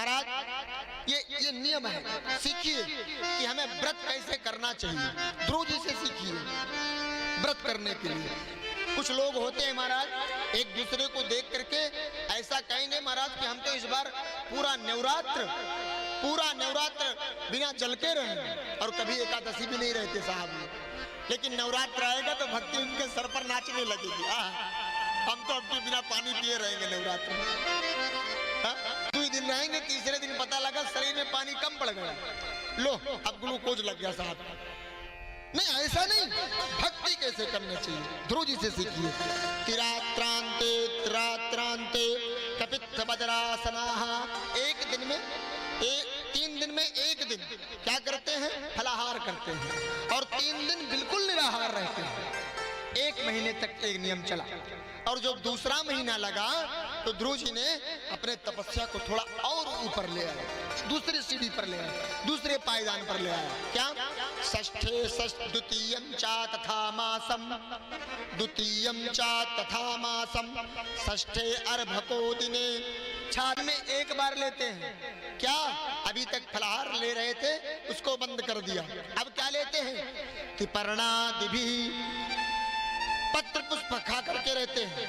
महाराज ये नियम है, सीखिए कि हमें व्रत कैसे करना चाहिए। ध्रुव जी से सीखिए व्रत करने के लिए। कुछ लोग होते हैं महाराज एक दूसरे को देख करके ऐसा कहेंगे महाराज कि हम तो इस बार पूरा नवरात्र बिना जल के रहे, और कभी एकादशी भी नहीं रहते साहब। लेकिन नवरात्र आएगा तो भक्ति उनके सर पर नाचने लगेगी। हम तो अब बिना पानी पिए रहेंगे नवरात्र में। 2 दिन रहेंगे, तीसरे दिन पता लगा शरीर में पानी कम पड़ गया, लो अब ग्लूकोज लग गया साहब। नहीं, ऐसा नहीं। भक्ति कैसे करनी चाहिए ध्रुव जी से सीखिए। तिरात्रांते कपित्थ वज्रासनाः। 3 दिन में एक दिन क्या करते हैं? फलाहार करते हैं, और 3 दिन बिल्कुल निराहार रहते हैं। 1 महीने तक एक नियम चला, और जब दूसरा महीना लगा तो ध्रुव जी ने अपने तपस्या को थोड़ा और ऊपर ले आए, दूसरी सीढ़ी पर ले आए, दूसरे पायदान पर ले आया। क्या? षष्ठे द्वितीयं च तथा मासम षष्ठे अर्भको दिने। छाद में एक बार लेते हैं। क्या? अभी तक फलाहार ले रहे थे, उसको बंद कर दिया। अब क्या लेते हैं कि पर्णादिभि, पत्र पुष्प खा करके रहते हैं।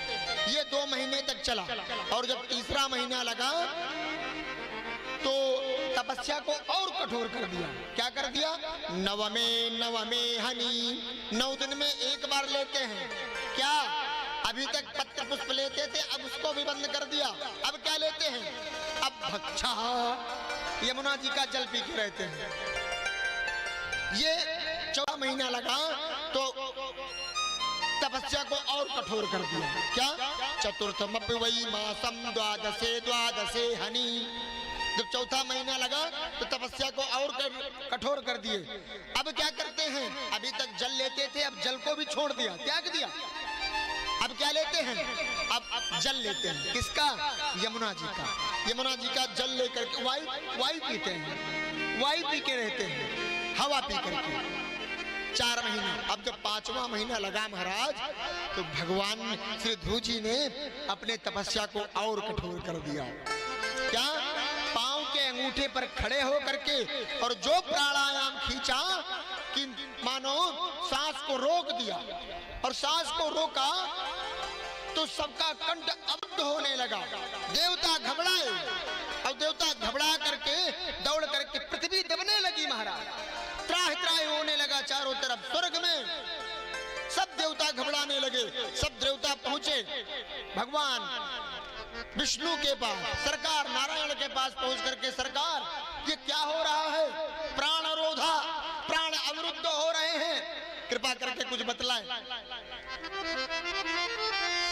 ये 2 महीने तक चला, और जब तीसरा महीना लगा तो तपस्या को और कठोर कर दिया। क्या कर दिया? नवमे हनी। 9 दिन में एक बार लेते हैं। क्या? अभी तक पत्र पुष्प लेते थे, अब उसको भी बंद कर दिया। अब क्या लेते हैं? अब भक्षा, यमुना जी का जल पी के रहते हैं। ये 14 महीना लगा तो तपस्या को और कठोर कर दिया। क्या? चतुर्थमपि वै मासम द्वादशे हनी। जब 4था महीना लगा तो तपस्या को और कठोर कर दिए। अब क्या करते हैं? अभी तक जल लेते थे, अब जल को भी छोड़ दिया, त्याग दिया। अब क्या लेते हैं? अब जल लेते हैं। किसका? यमुना जी का। यमुना जी का जल लेकर के वायु पीते हैं, वायु पी के रहते हैं, हवा पी करके। 4 महीना। अब जब 5वां महीना लगा महाराज तो भगवान श्री ध्रुव जी ने अपने तपस्या को और कठोर कर दिया। क्या? पांव के अंगूठे पर खड़े हो करके और जो प्राणायाम खींचा कि मानो सांस को रोक दिया, और सांस को रोका तो सबका कंठ अबद्ध होने लगा। देवता घबराए, और देवता घबरा करके दौड़ करके पृथ्वी दबने लगी महाराज। त्राहि होने लगा चारों तरफ। स्वर्ग में सब देवता घबराने लगे। सब देवता पहुंचे भगवान विष्णु के पास, सरकार नारायण के पास पहुंच करके, सरकार ये क्या हो रहा है? प्राण अवरोधा, प्राण अवरुद्ध हो रहे हैं, कृपा करके कुछ बतलाएं।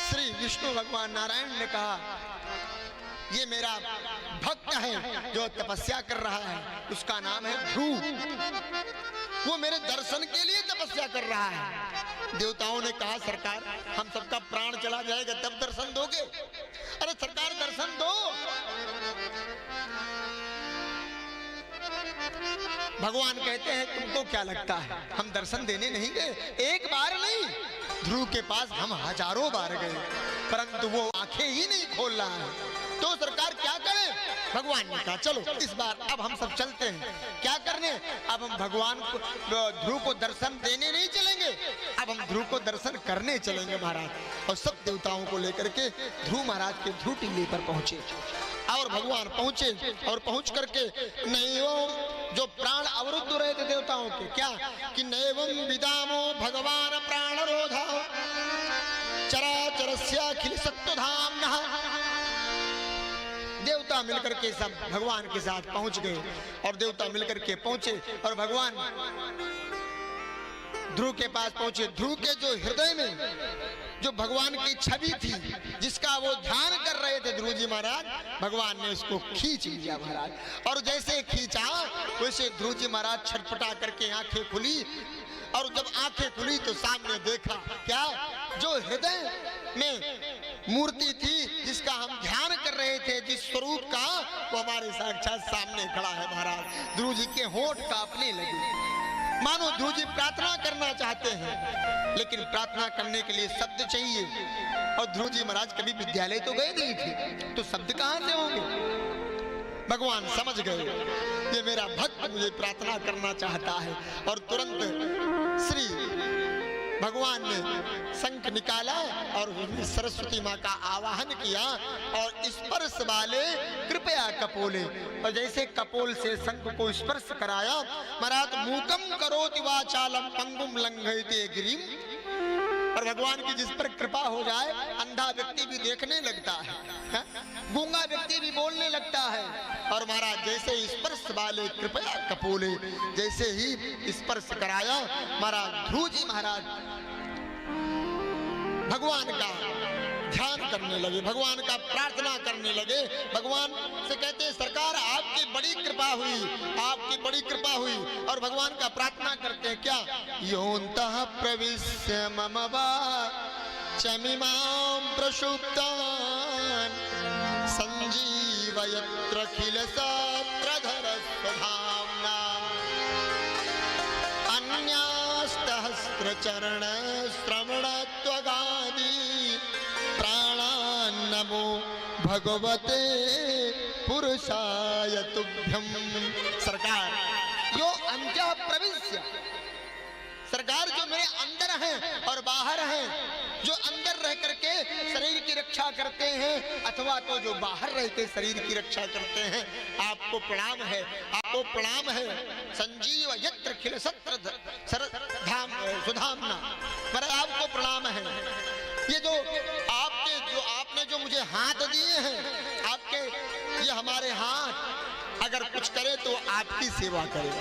श्री विष्णु भगवान नारायण ने कहा, ये मेरा भक्त है जो तपस्या कर रहा है, उसका नाम है ध्रुव। वो मेरे दर्शन के लिए तपस्या कर रहा है। देवताओं ने कहा, सरकार हम सबका प्राण चला जाएगा तब दर्शन दोगे? अरे सरकार दर्शन दो। भगवान कहते हैं, तुमको क्या लगता है हम दर्शन देने नहीं गए? एक बार नहीं, ध्रुव के पास हम हजारों बार गए, परंतु वो आंखें ही नहीं खोल रहा है। तो सरकार क्या करें? भगवान ने कहा, चलो इस बार अब हम सब चलते हैं। क्या करने? अब हम भगवान को, ध्रुव को दर्शन देने नहीं चलेंगे, अब हम ध्रुव को दर्शन करने चलेंगे महाराज। और सब देवताओं को लेकर के ध्रुव महाराज के ध्रुव टीले पर पहुंचे, और भगवान पहुंचे, और पहुंच करके नैवम, जो प्राण अवरुद्ध रहे थे देवताओं के, क्या कि नैवम विदामो भगवान प्राण रोधा चराचरस्याखिल सत्वधाम्नः। देवता मिलकर के सब भगवान के साथ पहुंच गए, और देवता मिलकर के पहुंचे और भगवान ध्रुव के पास पहुंचे। ध्रुव के जो हृदय में जो भगवान की छवि थी, जिसका वो ध्यान कर रहे थे ध्रुव जी महाराज, भगवान ने उसको खींच लिया महाराज। और जैसे खींचा वैसे ध्रुव जी महाराज छटपटा करके आंखें खुली, और जब आंखें खुली तो सामने देखा, क्या? जो हृदय में मूर्ति थी, जिसका हम ध्यान कर रहे थे, जिस स्वरूप का, वो हमारे साक्षात सामने खड़ा है महाराज। ध्रुव जी के होंठ कांपने लगे, मानो ध्रुव जी प्रार्थना करना चाहते हैं, लेकिन प्रार्थना करने के लिए शब्द चाहिए, और ध्रुव जी महाराज कभी विद्यालय तो गए नहीं थे, तो शब्द कहां से होंगे? भगवान समझ गए ये मेरा भक्त मुझे प्रार्थना करना चाहता है, और तुरंत श्री भगवान ने शंख निकाला और सरस्वती माँ का आवाहन किया और स्पर्श वाले कृपया कपोले, और जैसे कपोल से शंख को स्पर्श कराया, महाराज मूकम करोति वाचालम पंगुम लंघयते गिरिम, और भगवान की जिस पर कृपा हो जाए अंधा व्यक्ति भी देखने लगता है, गूंगा व्यक्ति भी बोलने लगता है। और महाराज जैसे स्पर्श वाले कृपया कपोले, जैसे ही स्पर्श कराया महाराज ध्रुव जी महाराज भगवान का ध्यान करने लगे, भगवान का प्रार्थना करने लगे। भगवान से कहते हैं सरकार आपकी बड़ी कृपा हुई, आपकी बड़ी कृपा हुई, और भगवान का प्रार्थना करते हैं क्या, योऽन्तः प्रविश्य मम वाचमिमां प्रसुप्तान् सञ्जीवयत्यखिल सत्रधरस्वधाम्ना अन्यास्तहस्रचरण श्रवणत्वगादि प्राणान्नमो भगवते पुरुषाय तुभ्यम। सरकार यो अंत्य प्रविश्य, सरकार जो मेरे अंदर हैं और बाहर हैं, जो अंदर रह करके शरीर की रक्षा करते हैं अथवा तो जो बाहर रह के शरीर की रक्षा करते हैं, आपको प्रणाम है, आपको प्रणाम है। संजीव यत्र खिल सत्र धाम सुधामना, पर आपको प्रणाम है। ये जो आपने जो मुझे हाथ दिए हैं, आपके ये हमारे हाथ अगर कुछ करे तो आपकी सेवा करे।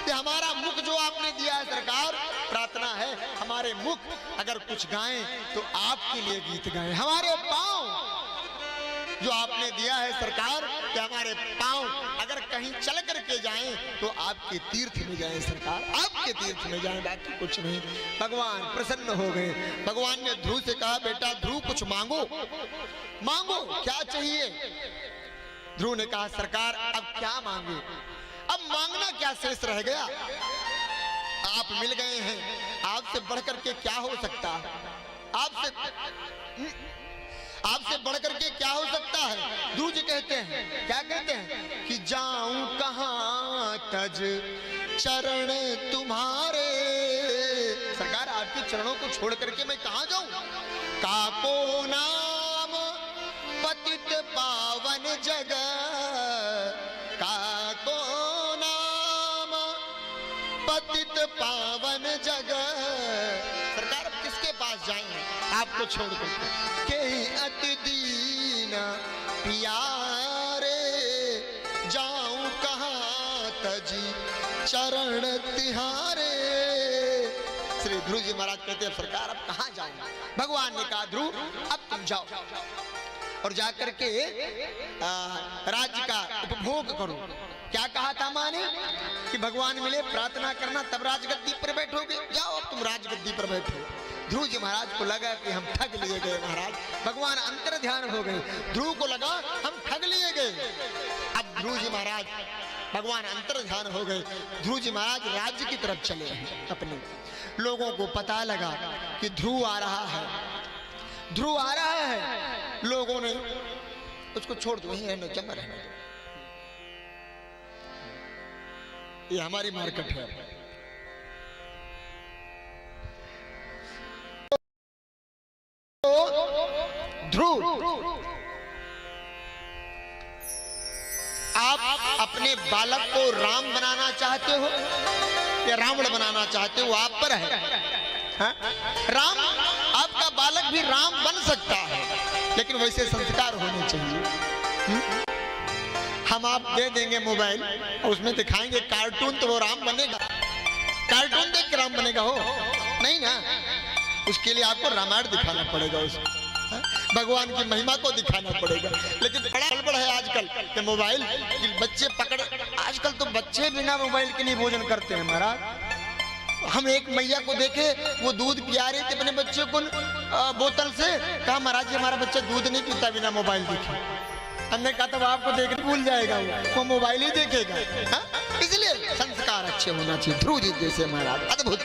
ये हमारा मुख जो आपने दिया है सरकार, प्रार्थना है हमारे मुख अगर कुछ गाएं तो आपके लिए गीत गाएं। हमारे पांव जो आपने दिया है सरकार, कि हमारे पांव अगर कहीं चल करके जाएं तो आपके तीर्थ में जाएं सरकार, आपके तीर्थ में जाएं, बाकी कुछ नहीं। भगवान प्रसन्न हो गए। भगवान ने ध्रुव से कहा बेटा ध्रुव कुछ मांगो, मांगो क्या चाहिए। ध्रुव ने कहा सरकार अब क्या मांगे, अब मांगना क्या शेष रह गया, आप मिल गए हैं, आपसे बढ़कर के क्या हो सकता है, आपसे बढ़कर के क्या हो सकता है। ध्रुव जी कहते हैं, क्या कहते हैं कि जाऊं कहां तज चरण तुम्हारे, सरकार आपके चरणों को छोड़ करके मैं कहां जाऊं। काको नाम पतित पावन जगह, काको नाम पतित पावन जगह, सरकार किसके पास जाएंगे आपको छोड़ करके। के अति दीन प्यारे जाऊं कहां तजी चरण तिहारे। श्री ध्रुव जी महाराज कहते हैं सरकार अब कहां जाऊं। भगवान ने कहा ध्रुव अब तुम जाओ और जाकर के राज्य का उपभोग करो। क्या कहा था माँ ने कि भगवान मिले प्रार्थना करना तब राजगद्दी पर बैठोगे, जाओ अब तुम राजगद्दी पर बैठो। ध्रुव जी महाराज को लगा कि हम ठग लिए गए महाराज, भगवान अंतर ध्यान हो गए। ध्रुव को लगा हम ठग लिए गए। अब ध्रुव जी महाराज भगवान अंतर ध्यान हो गए। ध्रुव जी महाराज राज्य की तरफ चले हैं अपने। लोगों को पता लगा कि ध्रुव आ रहा है, ध्रुव आ रहा है। लोगों ने उसको छोड़ दो, वहीं रहने चमर रहने दो, ये हमारी मार्केट है। ध्रुव आप अपने बालक को राम बनाना चाहते हो या रावण बनाना चाहते हो, आप पर है। राम आपका बालक भी राम बन सकता है, लेकिन वैसे संस्कार होने चाहिए। हम आप दे देंगे मोबाइल और उसमें दिखाएंगे कार्टून तो वो राम बनेगा, कार्टून देख के राम बनेगा हो नहीं ना। उसके लिए आपको रामायण दिखाना पड़ेगा, उसको भगवान की महिमा को दिखाना पड़ेगा। लेकिन बड़ा गड़बड़ है आजकल के मोबाइल कि बच्चे पकड़, आजकल तो बच्चे बिना मोबाइल के नहीं भोजन करते हैं महाराज। हम एक मैया को देखे वो दूध पिया रहे थे अपने बच्चे को बोतल से, कहा महाराज जी हमारा बच्चा दूध नहीं पीता बिना मोबाइल देखे। हमने कहा तो आपको देखने भूल जाएगा, वो मोबाइल ही देखेगा। इसलिए संस्कार अच्छे होना चाहिए। ध्रुव जी जैसे महाराज अद्भुत।